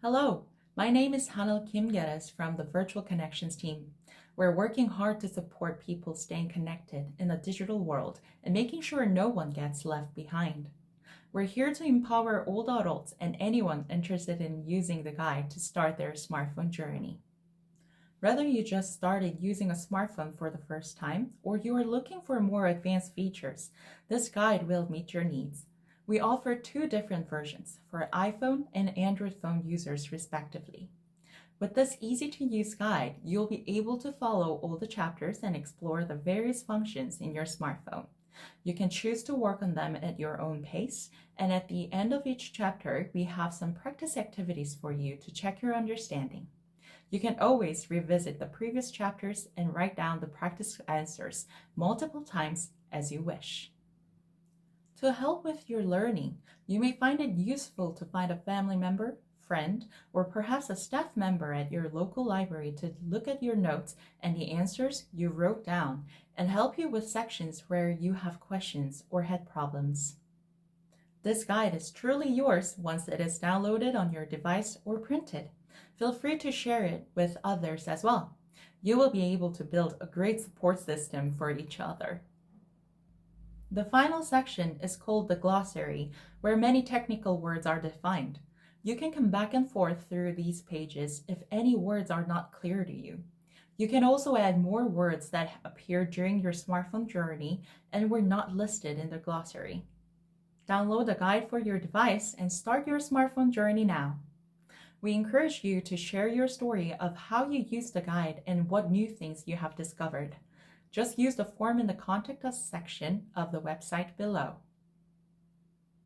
Hello, my name is Hanel Kim Geddes from the Virtual Connections team. We're working hard to support people staying connected in the digital world and making sure no one gets left behind. We're here to empower old adults and anyone interested in using the guide to start their smartphone journey. Whether you just started using a smartphone for the first time or you are looking for more advanced features, this guide will meet your needs. We offer two different versions for iPhone and Android phone users respectively. With this easy to use guide, you'll be able to follow all the chapters and explore the various functions in your smartphone. You can choose to work on them at your own pace, and at the end of each chapter, we have some practice activities for you to check your understanding. You can always revisit the previous chapters and write down the practice answers multiple times as you wish. To help with your learning, you may find it useful to find a family member, friend, or perhaps a staff member at your local library to look at your notes and the answers you wrote down and help you with sections where you have questions or had problems. This guide is truly yours once it is downloaded on your device or printed. Feel free to share it with others as well. You will be able to build a great support system for each other. The final section is called the glossary, where many technical words are defined. You can come back and forth through these pages if any words are not clear to you. You can also add more words that appeared during your smartphone journey and were not listed in the glossary. Download the guide for your device and start your smartphone journey now. We encourage you to share your story of how you used the guide and what new things you have discovered. Just use the form in the Contact Us section of the website below.